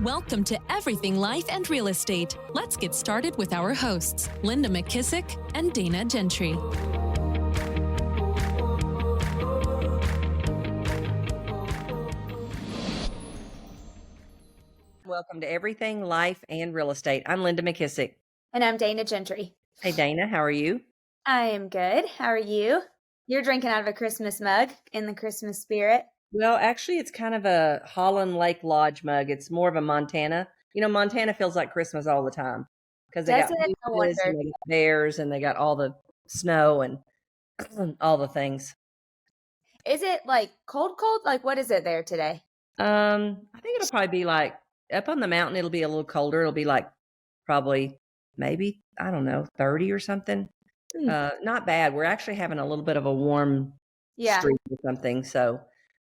Welcome to Everything Life and Real Estate. Let's get started with our hosts, Linda McKissack and Dana Gentry. Welcome to Everything Life and Real Estate. I'm Linda McKissack. And I'm Dana Gentry. Hey, Dana, how are you? I am good. How are you? You're drinking out of a Christmas mug in the Christmas spirit. Well, actually, it's kind of a Holland Lake Lodge mug. It's more of a Montana. You know, Montana feels like Christmas all the time because they got mooses and they got bears and they got all the snow and all the things. Is it like cold? Like, what is it there today? I think it'll probably be like up on the mountain. It'll be a little colder. It'll be like probably maybe, I don't know, 30 or something. Not bad. We're actually having a little bit of a warm streak or something. So,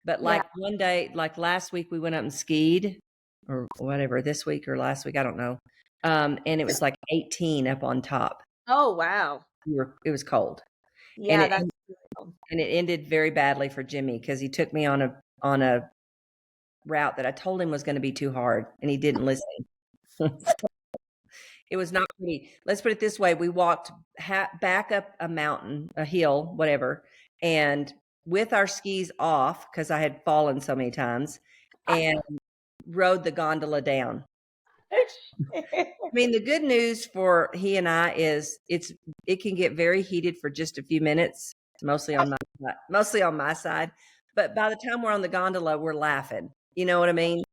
but like one day, like last week, we went up and skied or whatever, this week or last week, I don't know. And it was like 18 up on top. Oh, wow. It was cold. Yeah. And it ended very badly for Jimmy because he took me on a route that I told him was going to be too hard and he didn't listen. It was not pretty. Let's put it this way. We walked back up a mountain, a hill, whatever, and with our skis off, because I had fallen so many times, and rode the gondola down. I mean, the good news for he and I is it can get very heated for just a few minutes, mostly on my side. But by the time we're on the gondola, we're laughing. You know what I mean?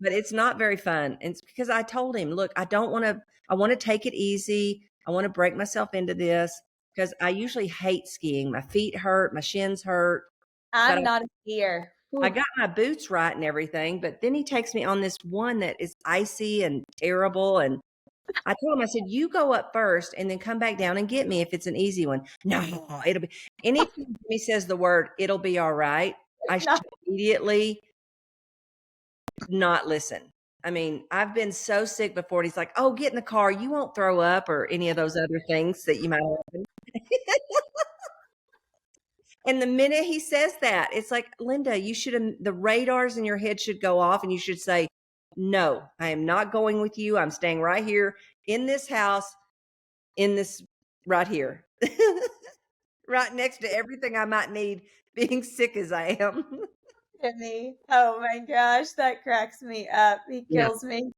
But it's not very fun. And it's because I told him, look, I want to take it easy. I want to break myself into this because I usually hate skiing. My feet hurt, my shins hurt. I'm not a skier. I got my boots right and everything, but then he takes me on this one that is icy and terrible. And I told him, I said, you go up first and then come back down and get me if it's an easy one. No, it'll be, anytime he says the word, it'll be all right, I should immediately not listen. I mean, I've been so sick before. And he's like, oh, get in the car. You won't throw up or any of those other things that you might happen. And the minute he says that, it's like, Linda, the radars in your head should go off and you should say, no, I am not going with you. I'm staying right here in this house, right here, right next to everything I might need, being sick as I am. Jimmy. Oh my gosh, that cracks me up. He kills me.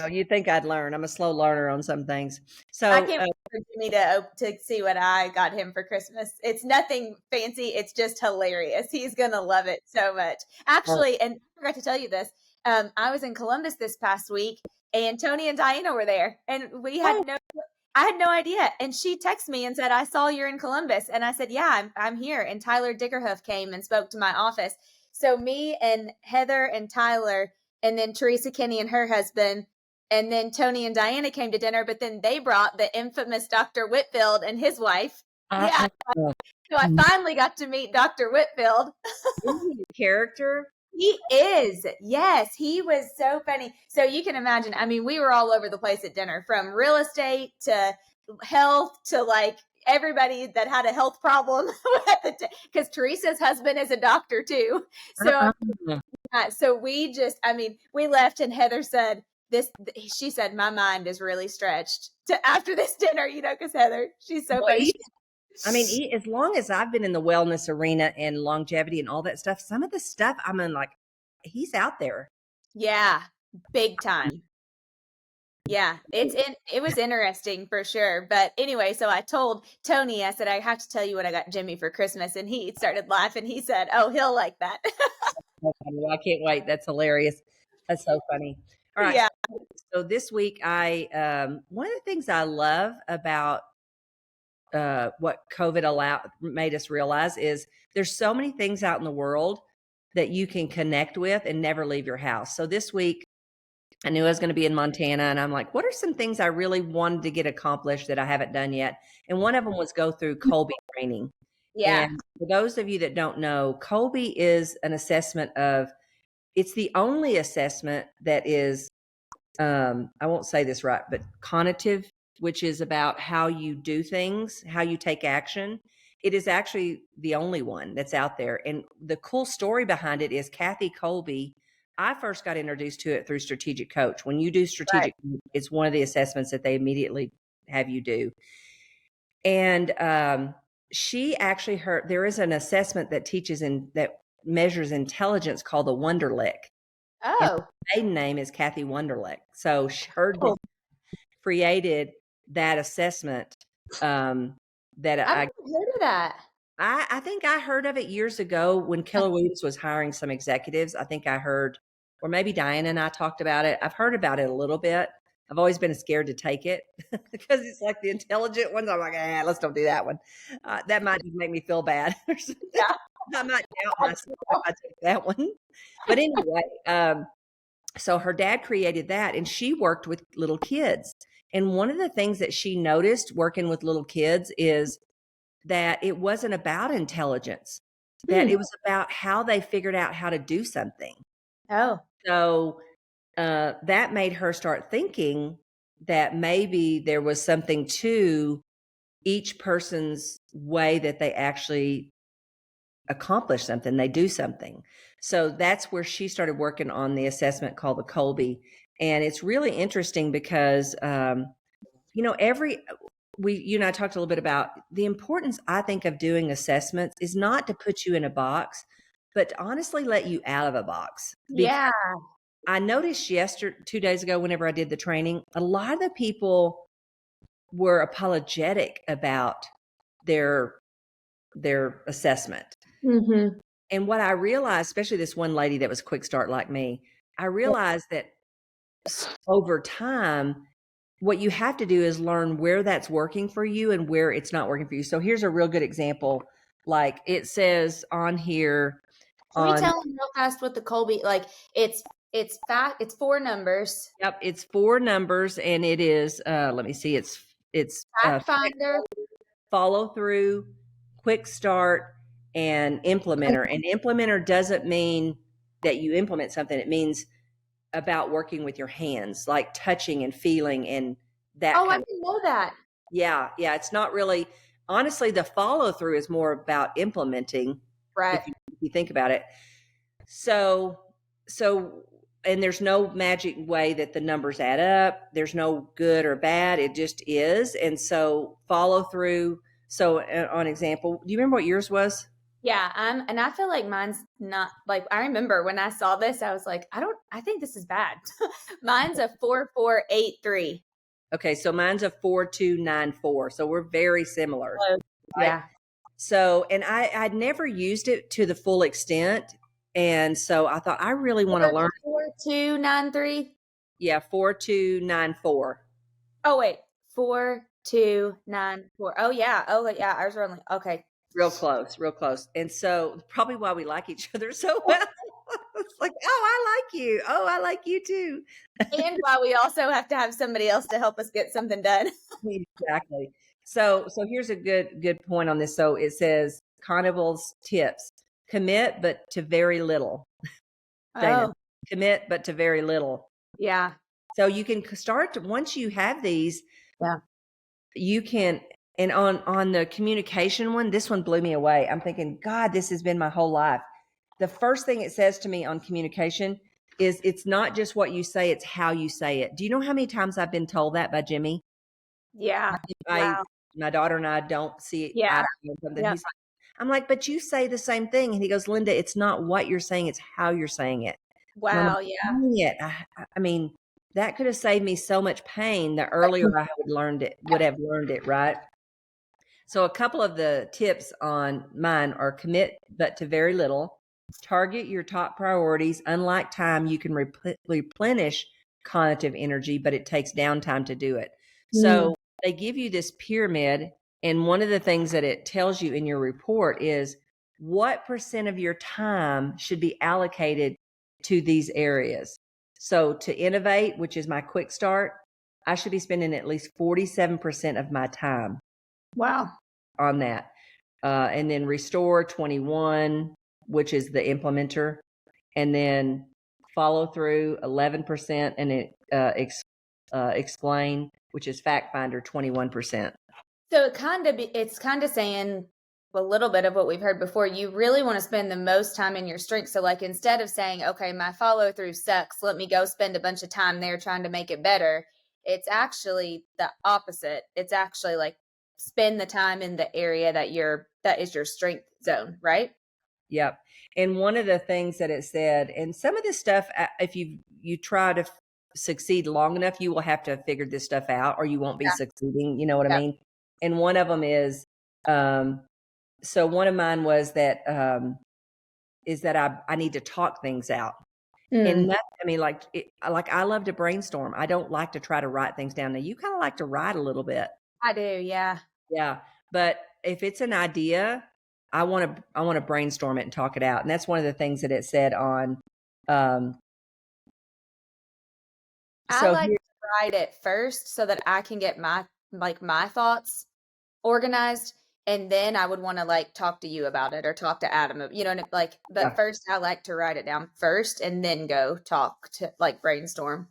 Oh, you'd think I'd learn. I'm a slow learner on some things. So I can't wait for Jimmy to see what I got him for Christmas. It's nothing fancy. It's just hilarious. He's going to love it so much. Actually, and I forgot to tell you this. I was in Columbus this past week and Tony and Diana were there and I had no idea. And she texted me and said, I saw you're in Columbus. And I said, yeah, I'm here. And Tyler Dickerhoof came and spoke to my office. So me and Heather and Tyler, and then Teresa Kinney and her husband, and then Tony and Diana came to dinner, but then they brought the infamous Dr. Whitfield and his wife. So I finally got to meet Dr. Whitfield. Isn't he a character? He is. Yes, he was so funny. So you can imagine, I mean, we were all over the place at dinner, from real estate to health to like everybody that had a health problem, because Teresa's husband is a doctor too. So, so we left and Heather said she said, my mind is really stretched after this dinner, because Heather, she's so funny. I mean, as long as I've been in the wellness arena and longevity and all that stuff, some of the stuff, I mean, like, he's out there. Yeah, big time. Yeah, it was interesting for sure. But anyway, so I told Tony, I said, I have to tell you what I got Jimmy for Christmas. And he started laughing. He said, oh, he'll like that. Well, I can't wait. That's hilarious. That's so funny. All right. Yeah. So this week, one of the things I love about what COVID made us realize is there's so many things out in the world that you can connect with and never leave your house. So this week, I knew I was going to be in Montana and I'm like, what are some things I really wanted to get accomplished that I haven't done yet? And one of them was go through KOLBE training. Yeah. And for those of you that don't know, KOLBE is an assessment it's the only assessment that is, I won't say this right, but conative, which is about how you do things, how you take action. It is actually the only one that's out there. And the cool story behind it is Kathy KOLBE I first got introduced to it through Strategic Coach. When you do Right. Strategic, it's one of the assessments that they immediately have you do. And she actually there is an assessment that that measures intelligence called the Wonderlic. And Oh, her maiden name is Kathy Wonderlic. So her dad cool. created that assessment. That I've never heard of that. I think I heard of it years ago when Keller Williams was hiring some executives. I think I heard, or maybe Diana and I talked about it. I've heard about it a little bit. I've always been scared to take it because it's like the intelligent ones. I'm like, let's don't do that one. That might just make me feel bad or something. Yeah. I might doubt myself if I take that one. But anyway, so her dad created that, and she worked with little kids. And one of the things that she noticed working with little kids is that it wasn't about intelligence, that it was about how they figured out how to do something. Oh, So that made her start thinking that maybe there was something to each person's way that they actually accomplish something, they do something. So that's where she started working on the assessment called the KOLBE. And it's really interesting because, you know, you and I talked a little bit about the importance, I think, of doing assessments is not to put you in a box, but to honestly let you out of a box. yeah. I noticed 2 days ago, whenever I did the training, a lot of the people were apologetic about their assessment. Mm-hmm. And what I realized, especially this one lady that was quick start like me, I realized that over time, what you have to do is learn where that's working for you and where it's not working for you. So here's a real good example. Like it says on here. Can we tell them real fast what the KOLBE, like it's 4 numbers. Yep. It's 4 numbers and it is, let me see. It's Fact finder. follow through, quick start, and implementer. And implementer doesn't mean that you implement something. It means about working with your hands, like touching and feeling and that. Oh, I didn't know that. Yeah. It's not really, honestly, the follow through is more about implementing. Right. If you think about it. So, and there's no magic way that the numbers add up. There's no good or bad. It just is. And so follow through. So on example, do you remember what yours was? Yeah, and I feel like mine's not like, I remember when I saw this, I was like, I think this is bad. Mine's a 4483. Okay, so mine's a 4294. So we're very similar. Right? Yeah. So, and I'd never used it to the full extent. And so I thought I really want to learn. 4293. Yeah, 4294. Oh wait, 4294. Oh yeah. Ours are only okay. Real close. And so probably why we like each other so well. It's like, I like you. I like you too. And why we also have to have somebody else to help us get something done. Exactly. So here's a good point on this. So it says Carnival's tips: commit, but to very little. Dana, commit, but to very little. Yeah. So you can start once you have these. Yeah. You can. And on the communication one, this one blew me away. I'm thinking, God, this has been my whole life. The first thing it says to me on communication is it's not just what you say, it's how you say it. Do you know how many times I've been told that by Jimmy? Yeah. Wow. My daughter and I don't see it. Yeah. Something. He's like, I'm like, but you say the same thing. And he goes, Linda, it's not what you're saying, it's how you're saying it. Wow. Yeah. I mean, that could have saved me so much pain the earlier I would have learned it, right? So a couple of the tips on mine are commit, but to very little. Target your top priorities. Unlike time, you can replenish conative energy, but it takes downtime to do it. So they give you this pyramid. And one of the things that it tells you in your report is what % of your time should be allocated to these areas. So to innovate, which is my quick start, I should be spending at least 47% of my time. Wow. On that. And then restore 21, which is the implementer. And then follow through 11%. And it explain, which is fact finder 21%. So it's kind of saying a little bit of what we've heard before. You really want to spend the most time in your strengths. So like, instead of saying, okay, my follow through sucks, let me go spend a bunch of time there trying to make it better. It's actually the opposite. It's actually like, spend the time in the area that is your strength zone, right? Yep. And one of the things that it said, and some of this stuff, if you try to succeed long enough, you will have to figure this stuff out, or you won't be succeeding. You know what I mean? And one of them is, so one of mine was that, is that I need to talk things out. And that, I mean, like I love to brainstorm. I don't like to try to write things down. Now you kind of like to write a little bit. I do. Yeah. Yeah. But if it's an idea, I want to brainstorm it and talk it out. And that's one of the things that it said on, I like to write it first so that I can get my thoughts organized. And then I would want to like talk to you about it or talk to Adam, you know, but first I like to write it down first and then go talk to like brainstorm.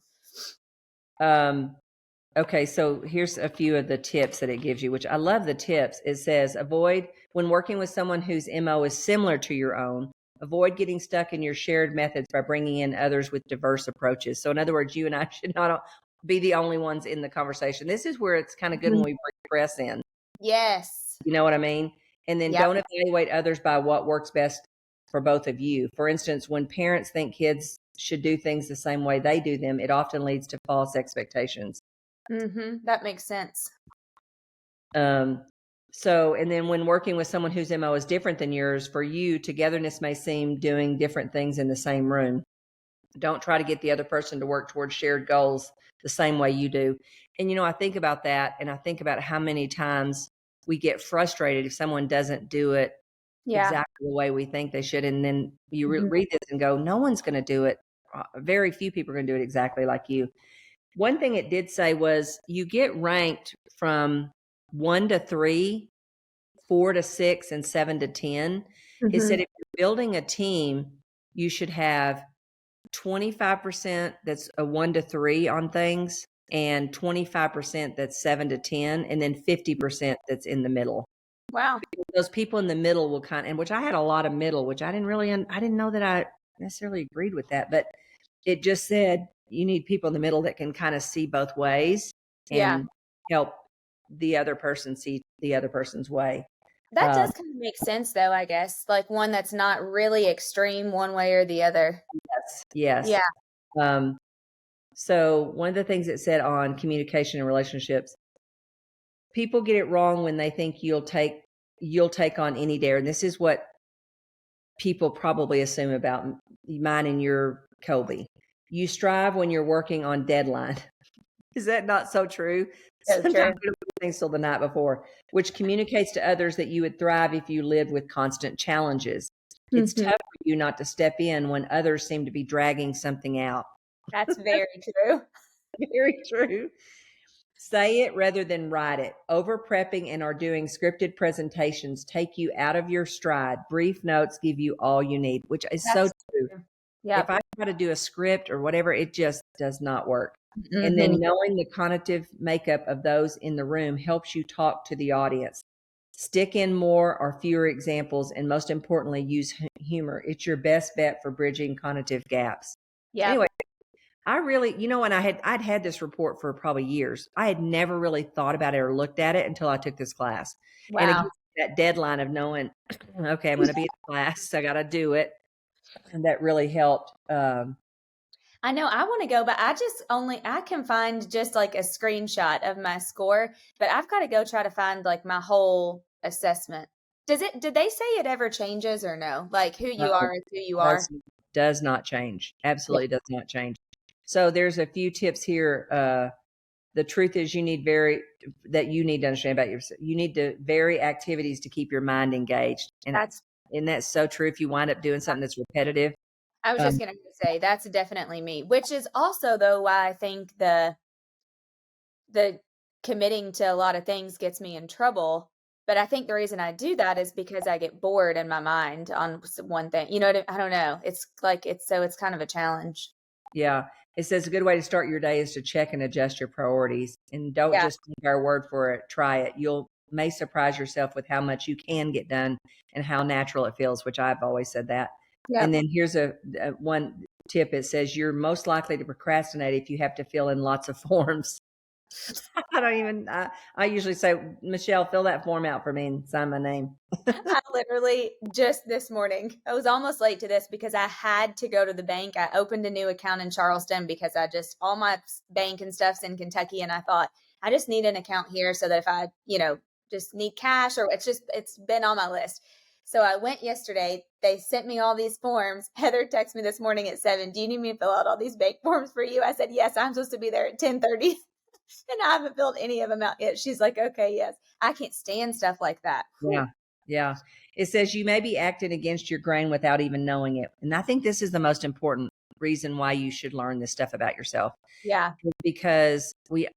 Okay. So here's a few of the tips that it gives you, which I love the tips. It says, avoid when working with someone whose MO is similar to your own, avoid getting stuck in your shared methods by bringing in others with diverse approaches. So in other words, you and I should not be the only ones in the conversation. This is where it's kind of good when we bring press in. Yes. You know what I mean? And then don't evaluate others by what works best for both of you. For instance, when parents think kids should do things the same way they do them, it often leads to false expectations. That makes sense. So, and then when working with someone whose MO is different than yours, for you, togetherness may seem doing different things in the same room. Don't try to get the other person to work towards shared goals the same way you do. And, you know, I think about that, and I think about how many times we get frustrated if someone doesn't do it exactly the way we think they should. And then you read this and go, no one's going to do it. Very few people are going to do it exactly like you. One thing it did say was you get ranked from 1 to 3, 4 to 6, and 7 to 10. It said if you're building a team, you should have 25% that's a 1 to 3 on things, and 25% that's 7 to 10, and then 50% that's in the middle. Wow. Those people in the middle will and which I had a lot of middle, which I didn't know that I necessarily agreed with that, but it just said you need people in the middle that can kind of see both ways and help the other person see the other person's way. That does kind of make sense though, I guess. Like one that's not really extreme one way or the other. Yes. Yeah. So one of the things it said on communication and relationships, people get it wrong when they think you'll take on any dare. And this is what people probably assume about mine and your KOLBE. You strive when you're working on deadline. Is that not so true? Sometimes we don't do things till the night before, which communicates to others that you would thrive if you lived with constant challenges. It's tough for you not to step in when others seem to be dragging something out. That's very true. Very true. Say it rather than write it. Over prepping and are doing scripted presentations take you out of your stride. Brief notes give you all you need, which is so true. Yeah. If I try to do a script or whatever, it just does not work. And then knowing the conative makeup of those in the room helps you talk to the audience. Stick in more or fewer examples, and most importantly, use humor. It's your best bet for bridging conative gaps. Yeah. Anyway, I really, and I'd had this report for probably years. I had never really thought about it or looked at it until I took this class. Wow. And again, that deadline of knowing, okay, I'm going to be in class, so I got to do it. And that really helped. I know I want to go, but I can find just like a screenshot of my score, but I've got to go try to find like my whole assessment. Did they say it ever changes or no? Like who you are is who you are. Does not change. Absolutely does not change. So there's a few tips here. The truth is you need to understand about yourself. You need to vary activities to keep your mind engaged. And that's so true. If you wind up doing something that's repetitive. I was just going to say that's definitely me, which is also though why I think the committing to a lot of things gets me in trouble. But I think the reason I do that is because I get bored in my mind on one thing. I don't know. It's like it's kind of a challenge. Yeah. It says a good way to start your day is to check and adjust your priorities, and don't just take our word for it. Try it. You'll may surprise yourself with how much you can get done and how natural it feels, which I've always said that. Yep. And then here's a one tip. It says you're most likely to procrastinate if you have to fill in lots of forms. I usually say, Michelle, fill that form out for me and sign my name. I literally just this morning, I was almost late to this because I had to go to the bank. I opened a new account in Charleston because all my bank and stuff's in Kentucky. And I thought, I just need an account here so that if I, just need cash or it's been on my list. So I went yesterday. They sent me all these forms. Heather texted me this morning at 7. Do you need me to fill out all these bank forms for you? I said, yes, I'm supposed to be there at 10:30. And I haven't filled any of them out yet. She's like, okay, yes. I can't stand stuff like that. Yeah. Yeah. It says you may be acting against your grain without even knowing it. And I think this is the most important reason why you should learn this stuff about yourself. Yeah. Because we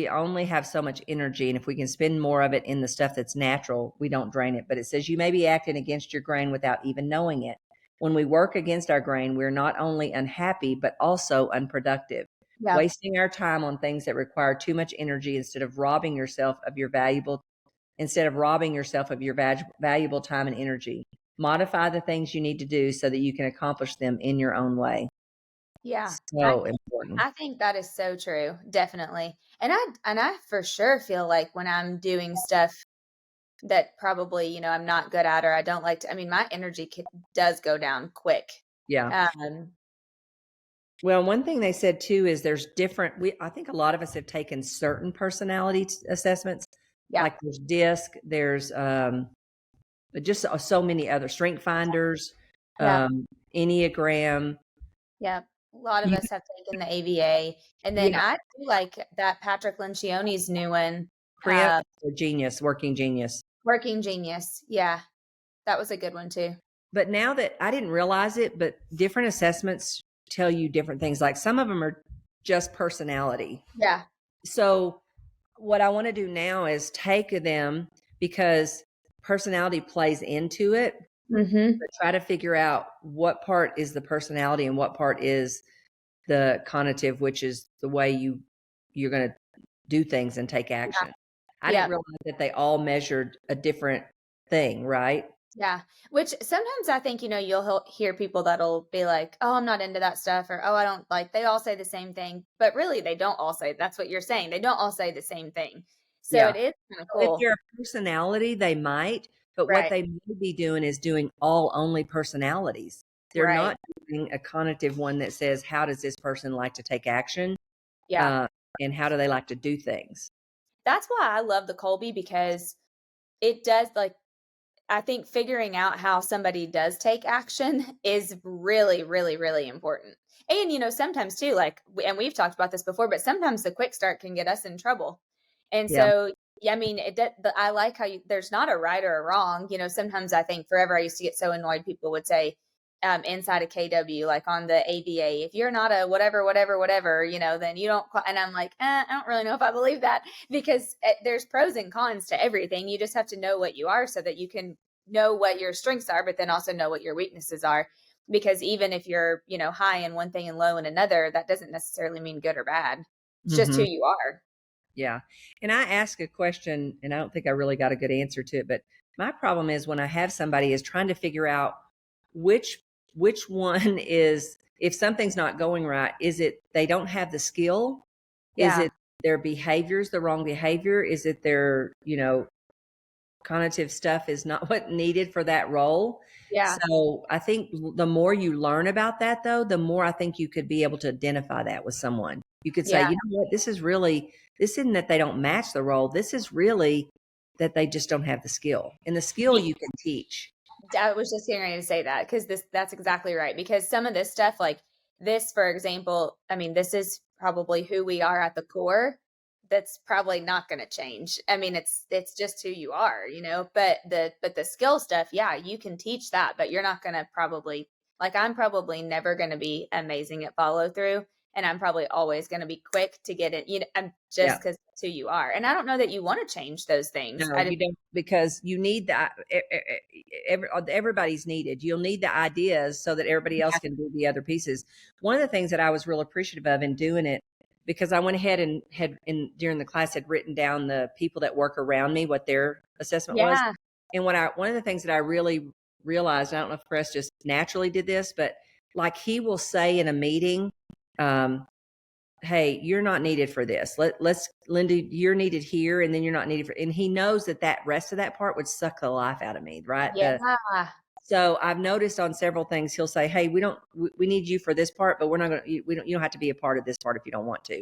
only have so much energy. And if we can spend more of it in the stuff that's natural, we don't drain it. But it says you may be acting against your grain without even knowing it. When we work against our grain, we're not only unhappy, but also unproductive. Yep. Wasting our time on things that require too much energy instead of robbing yourself of your valuable time and energy. Modify the things you need to do so that you can accomplish them in your own way. Yeah. So important. I think that is so true. Definitely. And I for sure feel like when I'm doing stuff that probably, I'm not good at, or I don't like to, my energy does go down quick. Yeah. Well, one thing they said too is there's I think a lot of us have taken certain personality assessments. Yeah. Like there's DISC, there's just so many other strength finders, Enneagram. Yeah. A lot of us have taken the AVA. And then I do like that Patrick Lencioni's new one. Working Genius. Working Genius. Yeah. That was a good one too. But now that I didn't realize it, but different assessments tell you different things. Like some of them are just personality. Yeah. So what I want to do now is take them because personality plays into it. Mm-hmm. But try to figure out what part is the personality and what part is the conative, which is the way you're going to do things and take action. Yeah. I didn't realize that they all measured a different thing, right? Yeah. Which sometimes I think, you'll hear people that'll be like, oh, I'm not into that stuff, or, oh, I don't like, they all say the same thing, but really they don't all say, that's what you're saying. They don't all say the same thing. So it is kind of cool. If you're a personality, they might, but what they may be doing is doing only personalities. They're not doing a conative one that says, how does this person like to take action? Yeah. And how do they like to do things? That's why I love the KOLBE, because it does, like, I think figuring out how somebody does take action is really, really, really important. And, sometimes too, and we've talked about this before, but sometimes the quick start can get us in trouble. And so, I like how there's not a right or a wrong. Sometimes I think forever I used to get so annoyed. People would say inside a KW, like on the ABA, if you're not a whatever, then you don't. And I'm like, I don't really know if I believe that, because there's pros and cons to everything. You just have to know what you are so that you can know what your strengths are, but then also know what your weaknesses are. Because even if you're, high in one thing and low in another, that doesn't necessarily mean good or bad. It's just who you are. Yeah. And I asked a question, and I don't think I really got a good answer to it, but my problem is when I have somebody is trying to figure out which one is, if something's not going right, is it they don't have the skill? Yeah. Is it their behaviors, the wrong behavior? Is it their, conative stuff is not what needed for that role? Yeah. So I think the more you learn about that, though, the more I think you could be able to identify that with someone. You could say, you know what, this isn't that they don't match the role. This is really that they just don't have the skill. And the skill you can teach. I was just getting ready to say that, because that's exactly right. Because some of this stuff, like this, for example, this is probably who we are at the core. That's probably not going to change. It's just who you are, but the skill stuff, you can teach that, but you're not going to I'm probably never going to be amazing at follow through. And I'm probably always going to be quick to get it, I'm just because that's who you are. And I don't know that you want to change those things. No, you don't, because you need that. Everybody's needed. You'll need the ideas so that everybody else can do the other pieces. One of the things that I was real appreciative of in doing it because I went ahead and during the class had written down the people that work around me, what their assessment was. Yeah. And one of the things that I really realized, I don't know if Chris just naturally did this, but like he will say in a meeting, hey, you're not needed for this. Let's Linda, you're needed here, and then you're not needed for, and he knows that rest of that part would suck the life out of me, right? Yeah. So I've noticed on several things, he'll say, hey, we need you for this part, but we're not going to, you don't have to be a part of this part if you don't want to.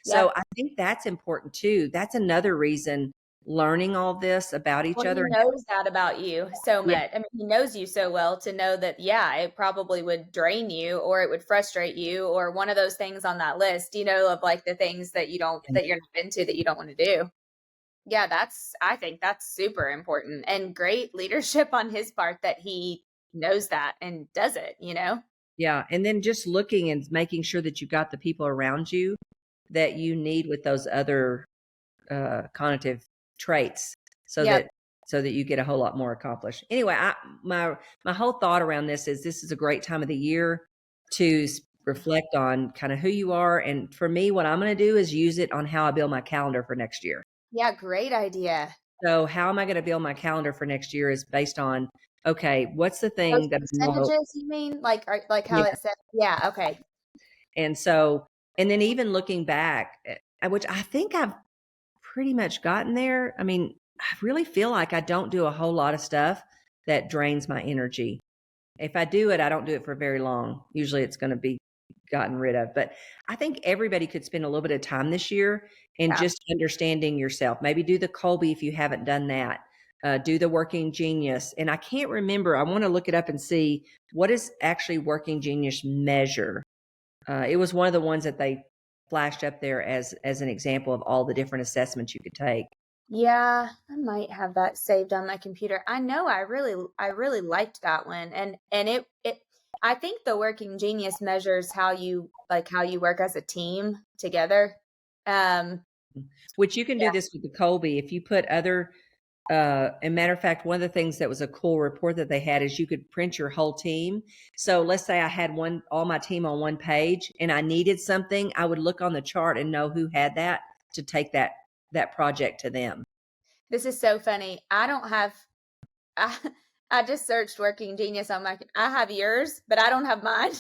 So I think that's important too. That's another reason learning all this about each other. He knows that about you so much. I mean, he knows you so well to know that, it probably would drain you, or it would frustrate you, or one of those things on that list, of like the things that you're not into, that you don't want to do. Yeah, I think that's super important, and great leadership on his part that he knows that and does it, Yeah. And then just looking and making sure that you got the people around you that you need with those other conative traits so that you get a whole lot more accomplished. Anyway, my whole thought around this is a great time of the year to reflect on kind of who you are. And for me, what I'm going to do is use it on how I build my calendar for next year. Yeah, great idea. So how am I going to build my calendar for next year is based on, okay, what's the thing that percentages you mean? Like how it said? Yeah. Okay. And so, and then even looking back, which I think I've pretty much gotten there. I mean, I really feel like I don't do a whole lot of stuff that drains my energy. If I do it, I don't do it for very long. Usually it's going to be gotten rid of. But I think everybody could spend a little bit of time this year in just understanding yourself. Maybe do the KOLBE if you haven't done that. Do the Working Genius. And I can't remember. I want to look it up and see what is actually Working Genius measure. It was one of the ones that they flashed up there as an example of all the different assessments you could take. Yeah, I might have that saved on my computer. I know I really liked that one. And it I think the Working Genius measures how you work as a team together. Which you can do this with the KOLBE if you put other and matter of fact, one of the things that was a cool report that they had is you could print your whole team. So let's say I had all my team on one page and I needed something, I would look on the chart and know who had that to take that project to them. This is so funny. I don't have, I just searched Working Genius on I have yours, but I don't have mine.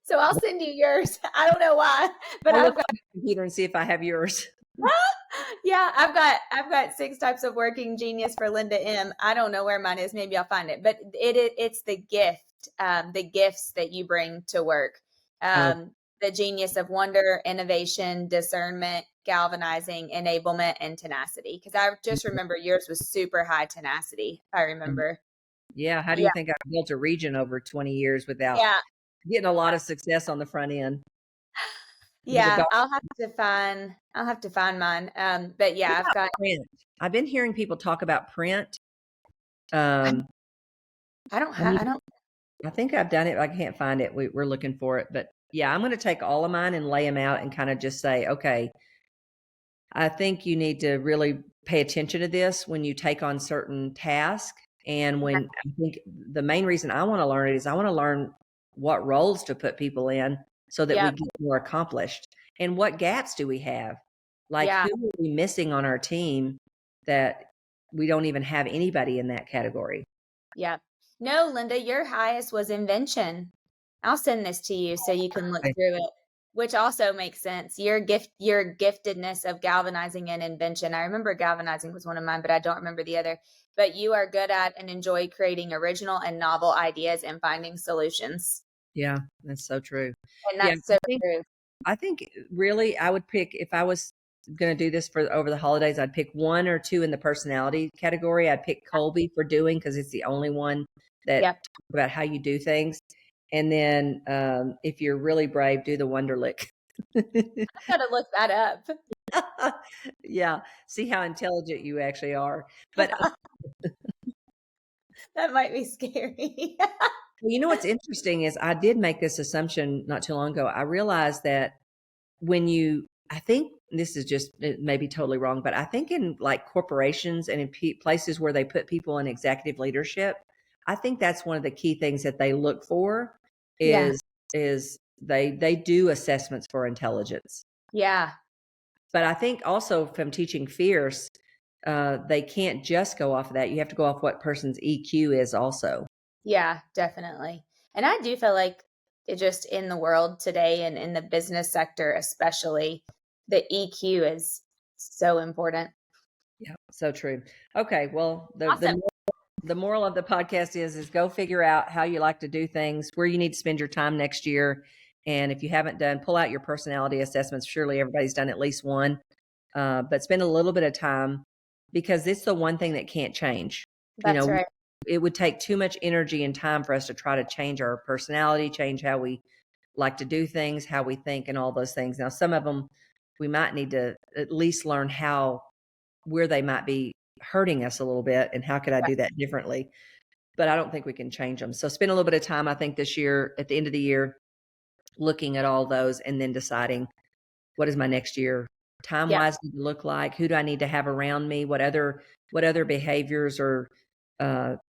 So I'll send you yours. I don't know why, but I'll look on the computer and see if I have yours. Yeah, I've got 6 types of Working Genius for Linda M. I don't know where mine is. Maybe I'll find it. But it's the gifts that you bring to work. The genius of wonder, innovation, discernment, galvanizing, enablement, and tenacity. Because I just remember yours was super high tenacity. I remember. Yeah. How do you think I built a region over 20 years without getting a lot of success on the front end? Yeah, I'll have to find mine. But yeah, I've got print. I've been hearing people talk about print. I think I've done it. I can't find it. We're looking for it, but yeah, I'm going to take all of mine and lay them out and kind of just say, okay, I think you need to really pay attention to this when you take on certain tasks. And when I think the main reason I want to learn it is I want to learn what roles to put people in so that we get more accomplished. And what gaps do we have? Like who are we missing on our team that we don't even have anybody in that category? Yeah. No, Linda, your highest was invention. I'll send this to you so you can look through it, which also makes sense. Your giftedness of galvanizing and invention. I remember galvanizing was one of mine, but I don't remember the other. But you are good at and enjoy creating original and novel ideas and finding solutions. Yeah, that's so true. And that's so true. I think really I would pick, if I was going to do this for over the holidays, I'd pick 1 or 2 in the personality category. I'd pick KOLBE for doing, because it's the only one that talks about how you do things. And then if you're really brave, do the Wonderlic. I gotta look that up. Yeah, see how intelligent you actually are. But that might be scary. you know what's interesting is I did make this assumption not too long ago. I realized that I think this is just, it may be totally wrong, but I think in like corporations and in places where they put people in executive leadership, I think that's one of the key things that they look for is they do assessments for intelligence. Yeah. But I think also from teaching fierce, they can't just go off of that. You have to go off what person's EQ is also. Yeah, definitely. And I do feel like it just in the world today and in the business sector, especially, the EQ is so important. Yeah, so true. Okay, well, Awesome. the moral of the podcast is go figure out how you like to do things, where you need to spend your time next year. And if you haven't pull out your personality assessments. Surely everybody's done at least one, but spend a little bit of time, because it's the one thing that can't change. That's right. It would take too much energy and time for us to try to change our personality, change how we like to do things, how we think, and all those things. Now, some of them we might need to at least learn where they might be hurting us a little bit, and how could I do that differently? But I don't think we can change them. So spend a little bit of time, I think, this year, at the end of the year, looking at all those and then deciding, what is my next year time-wise need to look like? Who do I need to have around me? What other behaviors or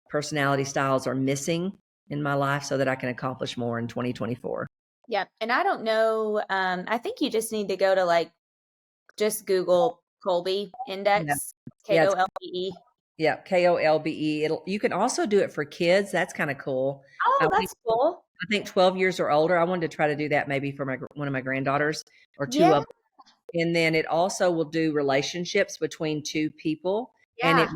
personality styles are missing in my life so that I can accomplish more in 2024? Yeah. And I don't know. I think you just need to go to just Google KOLBE Index, KOLBE. Yeah, KOLBE. You can also do it for kids. That's kind of cool. Oh, that's cool. I think 12 years or older. I wanted to try to do that maybe for one of my granddaughters, or two of them. And then it also will do relationships between two people. Yeah. And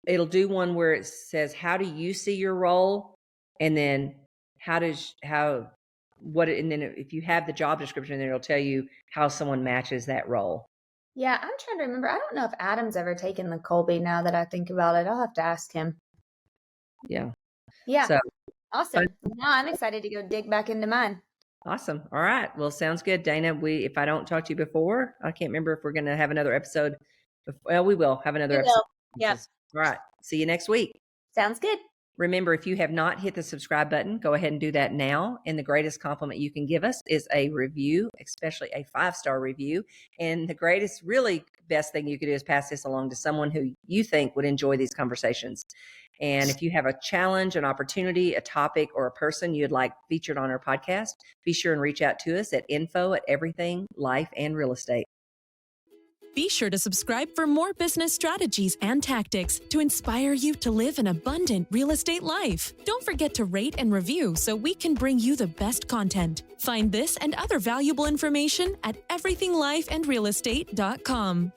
it'll do one where it says, how do you see your role? And then and then if you have the job description, then it'll tell you how someone matches that role. Yeah, I'm trying to remember. I don't know if Adam's ever taken the KOLBE, now that I think about it. I'll have to ask him. Yeah. Yeah. So, awesome. Now I'm excited to go dig back into mine. Awesome. All right. Well, sounds good, Dana. If I don't talk to you before, I can't remember if we're going to have another episode. Well, we will have another episode. Yeah. All right. See you next week. Sounds good. Remember, if you have not hit the subscribe button, go ahead and do that now. And the greatest compliment you can give us is a review, especially a 5-star review. And the greatest, really best thing you could do is pass this along to someone who you think would enjoy these conversations. And if you have a challenge, an opportunity, a topic, or a person you'd like featured on our podcast, be sure and reach out to us at info@everything life and real estate. Be sure to subscribe for more business strategies and tactics to inspire you to live an abundant real estate life. Don't forget to rate and review so we can bring you the best content. Find this and other valuable information at everythinglifeandrealestate.com.